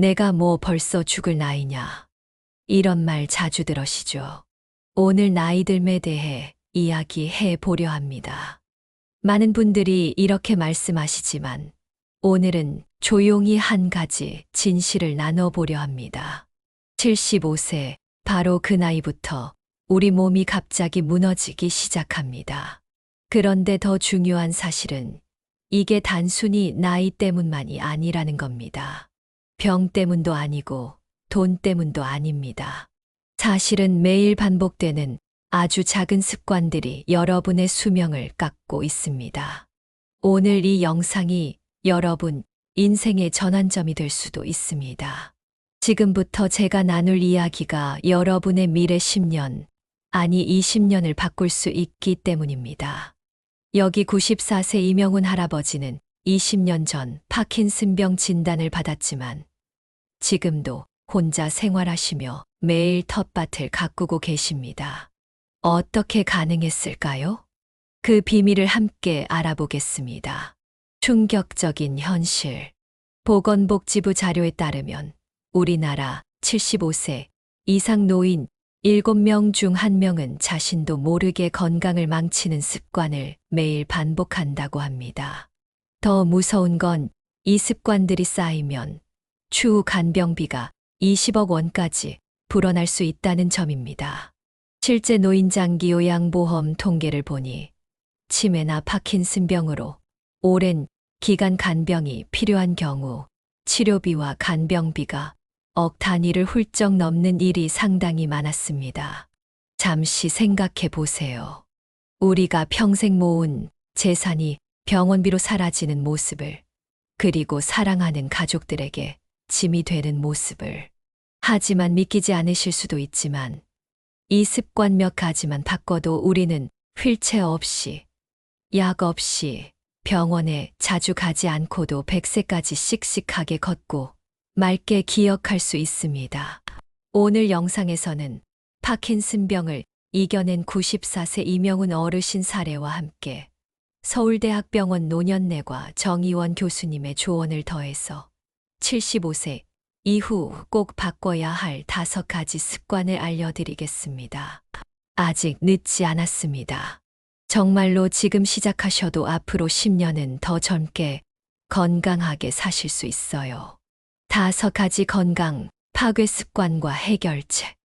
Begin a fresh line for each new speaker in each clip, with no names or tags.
내가 뭐 벌써 죽을 나이냐. 이런 말 자주 들으시죠. 오늘 나이듦에 대해 이야기해 보려 합니다. 많은 분들이 이렇게 말씀하시지만 오늘은 조용히 한 가지 진실을 나눠보려 합니다. 75세, 바로 그 나이부터 우리 몸이 갑자기 무너지기 시작합니다. 그런데 더 중요한 사실은 이게 단순히 나이 때문만이 아니라는 겁니다. 병 때문도 아니고 돈 때문도 아닙니다. 사실은 매일 반복되는 아주 작은 습관들이 여러분의 수명을 깎고 있습니다. 오늘 이 영상이 여러분 인생의 전환점이 될 수도 있습니다. 지금부터 제가 나눌 이야기가 여러분의 미래 10년, 아니 20년을 바꿀 수 있기 때문입니다. 여기 94세 이명훈 할아버지는 20년 전 파킨슨병 진단을 받았지만 지금도 혼자 생활하시며 매일 텃밭을 가꾸고 계십니다. 어떻게 가능했을까요? 그 비밀을 함께 알아보겠습니다. 충격적인 현실. 보건복지부 자료에 따르면 우리나라 75세 이상 노인 7명 중 1명은 자신도 모르게 건강을 망치는 습관을 매일 반복한다고 합니다. 더 무서운 건 이 습관들이 쌓이면 추후 간병비가 20억 원까지 불어날 수 있다는 점입니다. 실제 노인장기 요양보험 통계를 보니 치매나 파킨슨병으로 오랜 기간 간병이 필요한 경우 치료비와 간병비가 억 단위를 훌쩍 넘는 일이 상당히 많았습니다. 잠시 생각해 보세요. 우리가 평생 모은 재산이 병원비로 사라지는 모습을, 그리고 사랑하는 가족들에게 짐이 되는 모습을. 하지만 믿기지 않으실 수도 있지만 이 습관 몇 가지만 바꿔도 우리는 휠체어 없이, 약 없이, 병원에 자주 가지 않고도 100세까지 씩씩하게 걷고 맑게 기억할 수 있습니다. 오늘 영상에서는 파킨슨병을 이겨낸 94세 이명훈 어르신 사례와 함께 서울대학병원 노년내과 정의원 교수님의 조언을 더해서 75세 이후 꼭 바꿔야 할 5가지 습관을 알려드리겠습니다. 아직 늦지 않았습니다. 정말로 지금 시작하셔도 앞으로 10년은 더 젊게 건강하게 사실 수 있어요. 5가지 건강 파괴 습관과 해결책.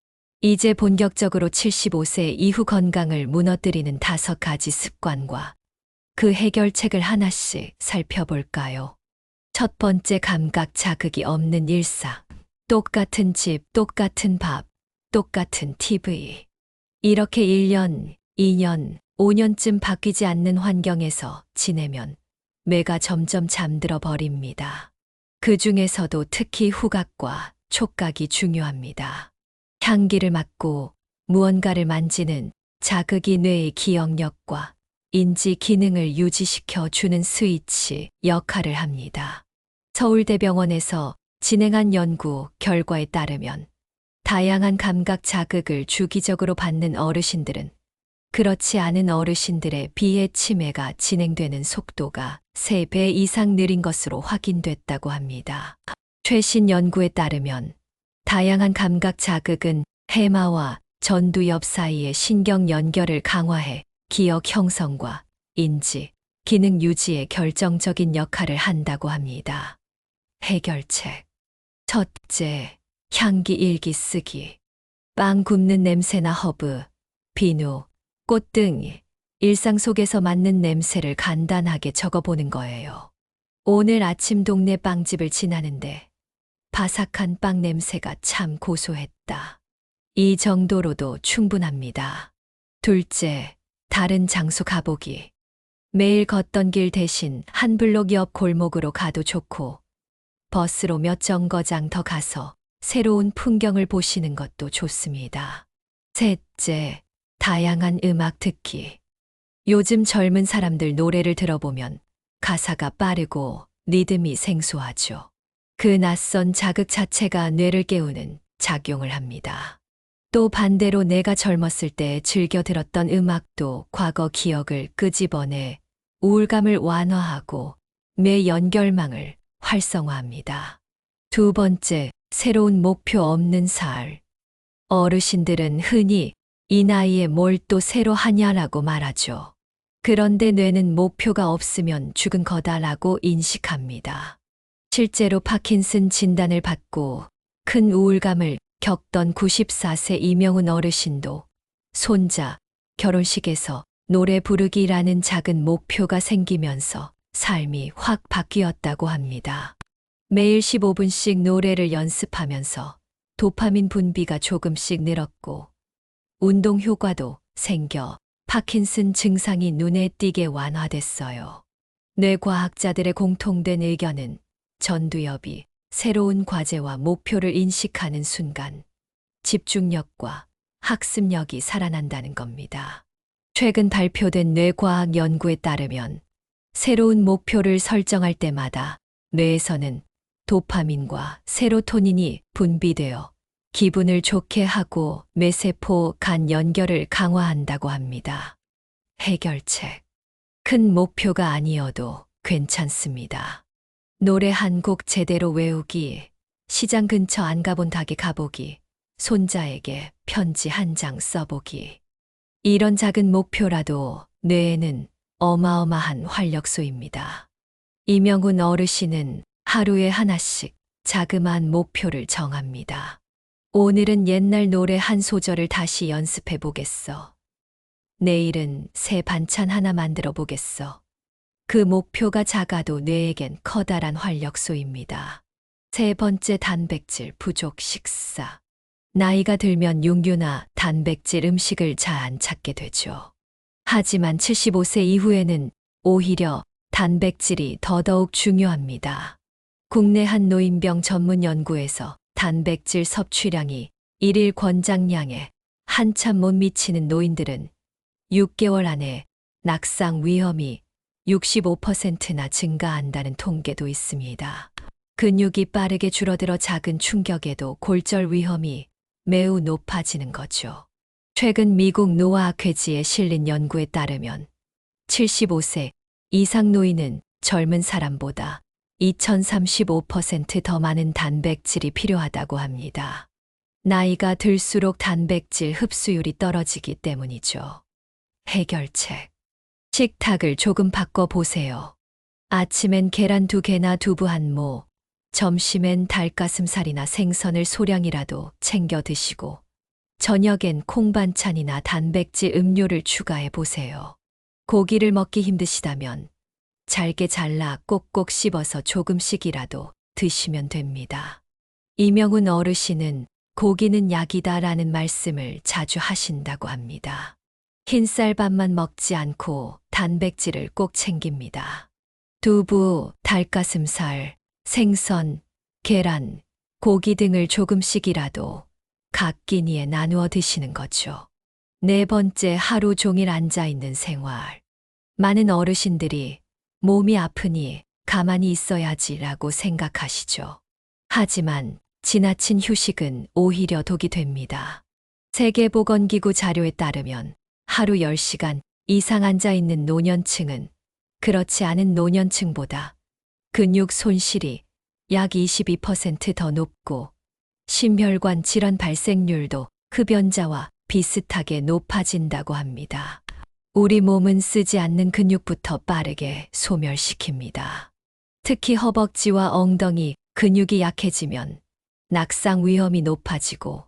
이제 본격적으로 75세 이후 건강을 무너뜨리는 5가지 습관과 그 해결책을 하나씩 살펴볼까요? 첫 번째, 감각 자극이 없는 일상. 똑같은 집, 똑같은 밥, 똑같은 TV. 이렇게 1년, 2년, 5년쯤 바뀌지 않는 환경에서 지내면 뇌가 점점 잠들어 버립니다. 그 중에서도 특히 후각과 촉각이 중요합니다. 향기를 맡고 무언가를 만지는 자극이 뇌의 기억력과 인지 기능을 유지시켜 주는 스위치 역할을 합니다. 서울대병원에서 진행한 연구 결과에 따르면 다양한 감각 자극을 주기적으로 받는 어르신들은 그렇지 않은 어르신들에 비해 치매가 진행되는 속도가 3배 이상 느린 것으로 확인됐다고 합니다. 최신 연구에 따르면 다양한 감각 자극은 해마와 전두엽 사이의 신경 연결을 강화해 기억 형성과 인지, 기능 유지에 결정적인 역할을 한다고 합니다. 해결책. 첫째, 향기 일기 쓰기. 빵 굽는 냄새나 허브, 비누, 꽃 등 일상 속에서 맡는 냄새를 간단하게 적어보는 거예요. 오늘 아침 동네 빵집을 지나는데 바삭한 빵 냄새가 참 고소했다. 이 정도로도 충분합니다. 둘째, 다른 장소 가보기. 매일 걷던 길 대신 한 블록 옆 골목으로 가도 좋고 버스로 몇 정거장 더 가서 새로운 풍경을 보시는 것도 좋습니다. 셋째, 다양한 음악 듣기. 요즘 젊은 사람들 노래를 들어보면 가사가 빠르고 리듬이 생소하죠. 그 낯선 자극 자체가 뇌를 깨우는 작용을 합니다. 또 반대로 내가 젊었을 때 즐겨 들었던 음악도 과거 기억을 끄집어내 우울감을 완화하고 뇌 연결망을 활성화합니다. 두 번째, 새로운 목표 없는 살. 어르신들은 흔히 이 나이에 뭘 또 새로 하냐라고 말하죠. 그런데 뇌는 목표가 없으면 죽은 거다라고 인식합니다. 실제로 파킨슨 진단을 받고 큰 우울감을 겪던 94세 이명훈 어르신도 손자 결혼식에서 노래 부르기라는 작은 목표가 생기면서 삶이 확 바뀌었다고 합니다. 매일 15분씩 노래를 연습하면서 도파민 분비가 조금씩 늘었고 운동 효과도 생겨 파킨슨 증상이 눈에 띄게 완화됐어요. 뇌과학자들의 공통된 의견은 전두엽이 새로운 과제와 목표를 인식하는 순간 집중력과 학습력이 살아난다는 겁니다. 최근 발표된 뇌과학 연구에 따르면 새로운 목표를 설정할 때마다 뇌에서는 도파민과 세로토닌이 분비되어 기분을 좋게 하고 뇌세포 간 연결을 강화한다고 합니다. 해결책. 큰 목표가 아니어도 괜찮습니다. 노래 한 곡 제대로 외우기, 시장 근처 안 가본 가게 가보기, 손자에게 편지 한 장 써보기. 이런 작은 목표라도 뇌에는 어마어마한 활력소입니다. 이명훈 어르신은 하루에 하나씩 자그마한 목표를 정합니다. 오늘은 옛날 노래 한 소절을 다시 연습해 보겠어. 내일은 새 반찬 하나 만들어 보겠어. 그 목표가 작아도 뇌에겐 커다란 활력소입니다. 세 번째, 단백질 부족 식사. 나이가 들면 육류나 단백질 음식을 잘 안 찾게 되죠. 하지만 75세 이후에는 오히려 단백질이 더더욱 중요합니다. 국내 한 노인병 전문 연구에서 단백질 섭취량이 일일 권장량에 한참 못 미치는 노인들은 6개월 안에 낙상 위험이 65%나 증가한다는 통계도 있습니다. 근육이 빠르게 줄어들어 작은 충격에도 골절 위험이 매우 높아지는 거죠. 최근 미국 노아학회지에 실린 연구에 따르면 75세 이상 노인은 젊은 사람보다 2035% 더 많은 단백질이 필요하다고 합니다. 나이가 들수록 단백질 흡수율이 떨어지기 때문이죠. 해결책. 식탁을 조금 바꿔보세요. 아침엔 계란 2개나 두부 한 모, 점심엔 닭가슴살이나 생선을 소량이라도 챙겨 드시고, 저녁엔 콩반찬이나 단백질 음료를 추가해 보세요. 고기를 먹기 힘드시다면 잘게 잘라 꼭꼭 씹어서 조금씩이라도 드시면 됩니다. 이명훈 어르신은 고기는 약이다라는 말씀을 자주 하신다고 합니다. 흰쌀밥만 먹지 않고 단백질을 꼭 챙깁니다. 두부, 닭가슴살, 생선, 계란, 고기 등을 조금씩이라도 각 끼니에 나누어 드시는 거죠. 네 번째, 하루 종일 앉아있는 생활. 많은 어르신들이 몸이 아프니 가만히 있어야지라고 생각하시죠. 하지만 지나친 휴식은 오히려 독이 됩니다. 세계보건기구 자료에 따르면 하루 10시간 이상 앉아있는 노년층은 그렇지 않은 노년층보다 근육 손실이 약 22% 더 높고 심혈관 질환 발생률도 흡연자와 비슷하게 높아진다고 합니다. 우리 몸은 쓰지 않는 근육부터 빠르게 소멸시킵니다. 특히 허벅지와 엉덩이 근육이 약해지면 낙상 위험이 높아지고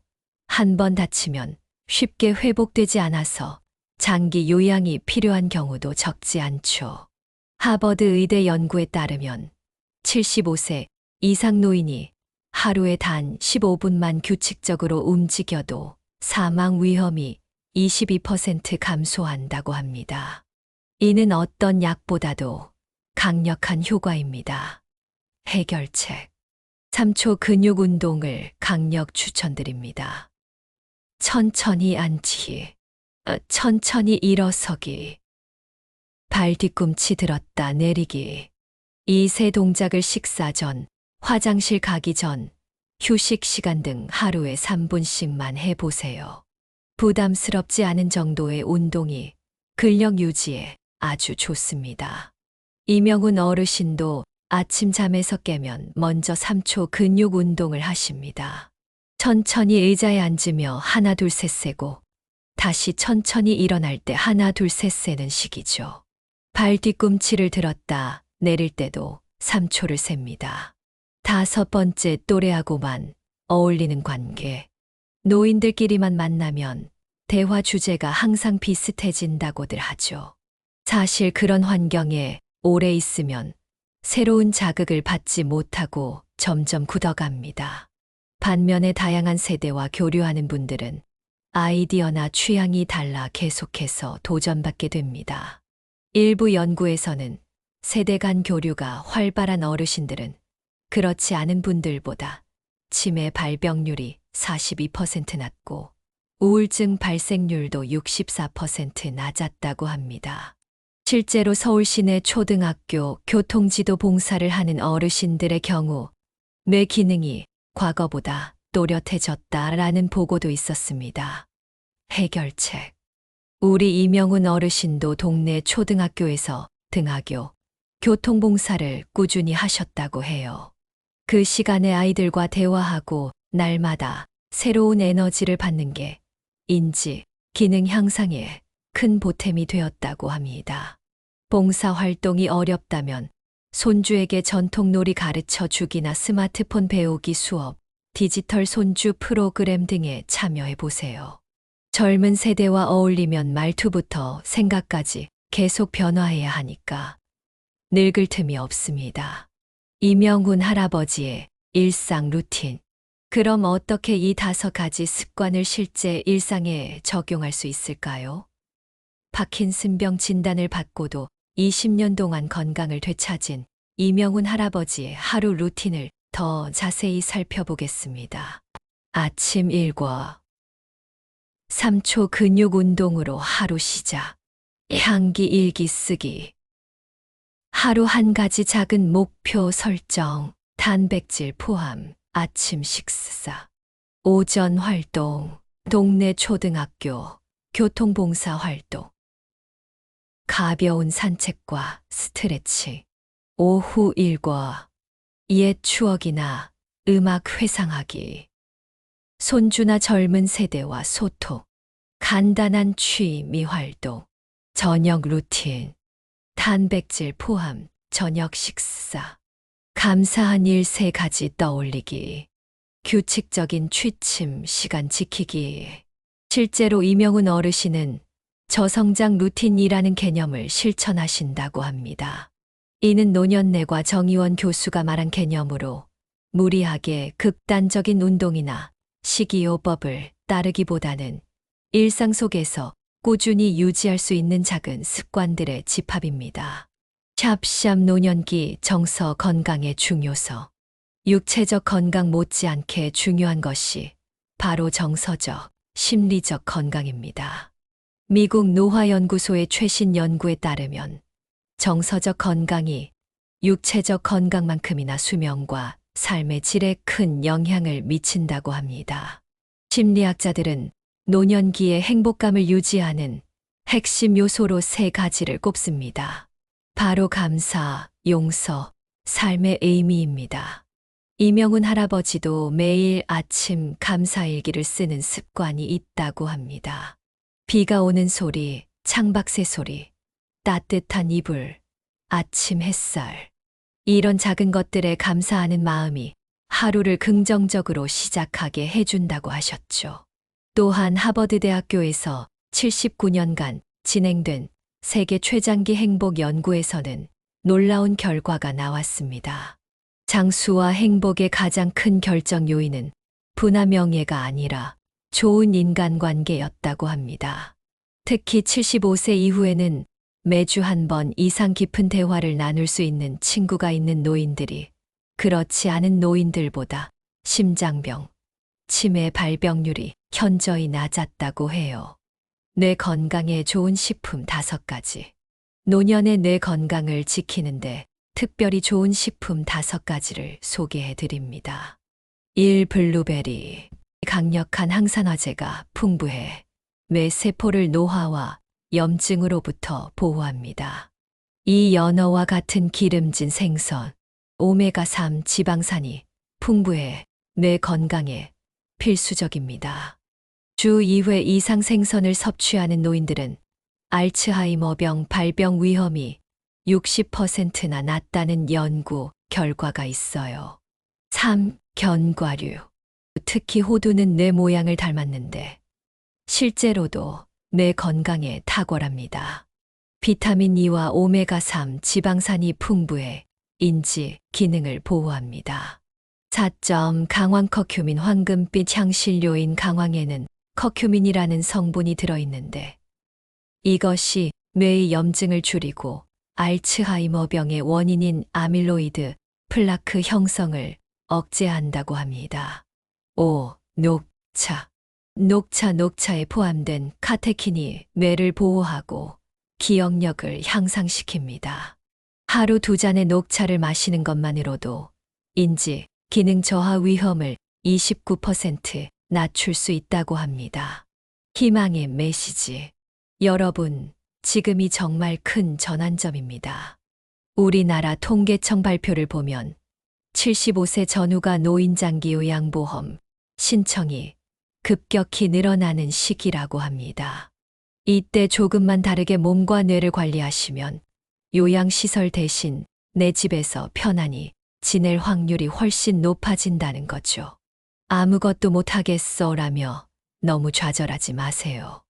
한 번 다치면 쉽게 회복되지 않아서 장기 요양이 필요한 경우도 적지 않죠. 하버드 의대 연구에 따르면 75세 이상 노인이 하루에 단 15분만 규칙적으로 움직여도 사망 위험이 22% 감소한다고 합니다. 이는 어떤 약보다도 강력한 효과입니다. 해결책. 3초 근육 운동을 강력 추천드립니다. 천천히 앉기, 천천히 일어서기, 발 뒤꿈치 들었다 내리기. 이 세 동작을 식사 전, 화장실 가기 전, 휴식 시간 등 하루에 3분씩만 해보세요. 부담스럽지 않은 정도의 운동이 근력 유지에 아주 좋습니다. 이명훈 어르신도 아침 잠에서 깨면 먼저 3초 근육 운동을 하십니다. 천천히 의자에 앉으며 하나 둘 셋 세고 다시 천천히 일어날 때 하나 둘 셋 세는 식이죠. 발 뒤꿈치를 들었다 내릴 때도 3초를 셉니다. 5번째, 또래하고만 어울리는 관계. 노인들끼리만 만나면 대화 주제가 항상 비슷해진다고들 하죠. 사실 그런 환경에 오래 있으면 새로운 자극을 받지 못하고 점점 굳어갑니다. 반면에 다양한 세대와 교류하는 분들은 아이디어나 취향이 달라 계속해서 도전받게 됩니다. 일부 연구에서는 세대 간 교류가 활발한 어르신들은 그렇지 않은 분들보다 치매 발병률이 42% 낮고 우울증 발생률도 64% 낮았다고 합니다. 실제로 서울 시내 초등학교 교통지도 봉사를 하는 어르신들의 경우 뇌 기능이 과거보다 또렷해졌다라는 보고도 있었습니다. 해결책. 우리 이명훈 어르신도 동네 초등학교에서 등하교, 교통봉사를 꾸준히 하셨다고 해요. 그 시간에 아이들과 대화하고 날마다 새로운 에너지를 받는 게 인지, 기능 향상에 큰 보탬이 되었다고 합니다. 봉사 활동이 어렵다면 손주에게 전통놀이 가르쳐 주기나 스마트폰 배우기 수업, 디지털 손주 프로그램 등에 참여해 보세요. 젊은 세대와 어울리면 말투부터 생각까지 계속 변화해야 하니까 늙을 틈이 없습니다. 이명훈 할아버지의 일상 루틴. 그럼 어떻게 이 5가지 습관을 실제 일상에 적용할 수 있을까요? 파킨슨병 진단을 받고도 20년 동안 건강을 되찾은 이명훈 할아버지의 하루 루틴을 더 자세히 살펴보겠습니다. 아침 일과 3초 근육 운동으로 하루 시작. 향기 일기 쓰기. 하루 한 가지 작은 목표 설정. 단백질 포함. 아침 식사. 오전 활동. 동네 초등학교. 교통봉사 활동. 가벼운 산책과 스트레칭. 오후 일과. 옛 추억이나 음악 회상하기. 손주나 젊은 세대와 소통. 간단한 취미 활동. 저녁 루틴. 단백질 포함 저녁 식사. 감사한 일 3가지 떠올리기. 규칙적인 취침 시간 지키기. 실제로 이명훈 어르신은 저성장 루틴이라는 개념을 실천하신다고 합니다. 이는 노년내과 정의원 교수가 말한 개념으로 무리하게 극단적인 운동이나 식이요법을 따르기보다는 일상 속에서 꾸준히 유지할 수 있는 작은 습관들의 집합입니다. 샵샵 노년기 정서 건강의 중요성. 육체적 건강 못지않게 중요한 것이 바로 정서적, 심리적 건강입니다. 미국 노화연구소의 최신 연구에 따르면 정서적 건강이 육체적 건강만큼이나 수명과 삶의 질에 큰 영향을 미친다고 합니다. 심리학자들은 노년기의 행복감을 유지하는 핵심 요소로 3가지를 꼽습니다. 바로 감사, 용서, 삶의 의미입니다. 이명훈 할아버지도 매일 아침 감사일기를 쓰는 습관이 있다고 합니다. 비가 오는 소리, 창밖새 소리, 따뜻한 이불, 아침 햇살. 이런 작은 것들에 감사하는 마음이 하루를 긍정적으로 시작하게 해준다고 하셨죠. 또한 하버드대학교에서 79년간 진행된 세계 최장기 행복 연구에서는 놀라운 결과가 나왔습니다. 장수와 행복의 가장 큰 결정 요인은 부나 명예가 아니라 좋은 인간관계였다고 합니다. 특히 75세 이후에는 매주 한 번 이상 깊은 대화를 나눌 수 있는 친구가 있는 노인들이 그렇지 않은 노인들보다 심장병, 치매 발병률이 현저히 낮았다고 해요. 뇌 건강에 좋은 식품 5가지. 노년의 뇌 건강을 지키는데 특별히 좋은 식품 5가지를 소개해 드립니다. 1. 블루베리. 강력한 항산화제가 풍부해 뇌 세포를 노화와 염증으로부터 보호합니다. 2. 연어와 같은 기름진 생선. 오메가3 지방산이 풍부해 뇌 건강에 필수적입니다. 주 2회 이상 생선을 섭취하는 노인들은 알츠하이머병 발병 위험이 60%나 낮다는 연구 결과가 있어요. 3. 견과류. 특히 호두는 뇌 모양을 닮았는데 실제로도 뇌 건강에 탁월합니다. 비타민 E와 오메가3 지방산이 풍부해 인지 기능을 보호합니다. 4점 강황 커큐민 황금빛 향신료인 강황에는 커큐민이라는 성분이 들어있는데 이것이 뇌의 염증을 줄이고 알츠하이머병의 원인인 아밀로이드 플라크 형성을 억제한다고 합니다. 5. 녹차. 녹차에 포함된 카테킨이 뇌를 보호하고 기억력을 향상시킵니다. 하루 2잔의 녹차를 마시는 것만으로도 인지, 기능 저하 위험을 29% 낮출 수 있다고 합니다. 희망의 메시지. 여러분, 지금이 정말 큰 전환점입니다. 우리나라 통계청 발표를 보면 75세 전후가 노인장기 요양보험 신청이 급격히 늘어나는 시기라고 합니다. 이때 조금만 다르게 몸과 뇌를 관리하시면 요양시설 대신 내 집에서 편안히 지낼 확률이 훨씬 높아진다는 거죠. 아무것도 못하겠어라며 너무 좌절하지 마세요.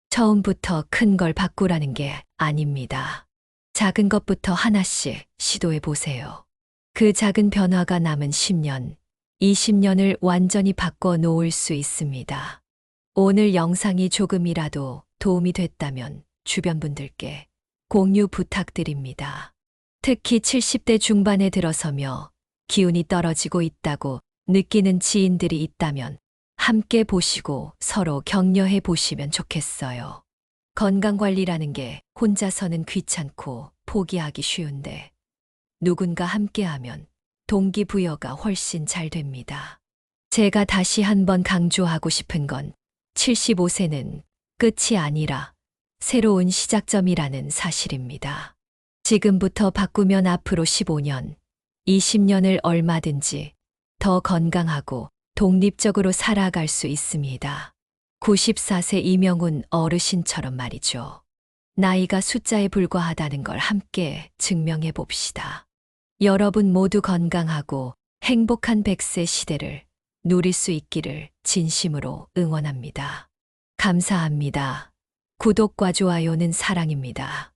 처음부터 큰 걸 바꾸라는 게 아닙니다. 작은 것부터 하나씩 시도해 보세요. 그 작은 변화가 남은 10년, 20년을 완전히 바꿔 놓을 수 있습니다. 오늘 영상이 조금이라도 도움이 됐다면 주변 분들께 공유 부탁드립니다. 특히 70대 중반에 들어서며 기운이 떨어지고 있다고 느끼는 지인들이 있다면 함께 보시고 서로 격려해 보시면 좋겠어요. 건강관리라는 게 혼자서는 귀찮고 포기하기 쉬운데 누군가 함께하면 동기부여가 훨씬 잘 됩니다. 제가 다시 한번 강조하고 싶은 건 75세는 끝이 아니라 새로운 시작점이라는 사실입니다. 지금부터 바꾸면 앞으로 15년, 20년을 얼마든지 더 건강하고 독립적으로 살아갈 수 있습니다. 94세 이명훈 어르신처럼 말이죠. 나이가 숫자에 불과하다는 걸 함께 증명해 봅시다. 여러분 모두 건강하고 행복한 100세 시대를 누릴 수 있기를 진심으로 응원합니다. 감사합니다. 구독과 좋아요는 사랑입니다.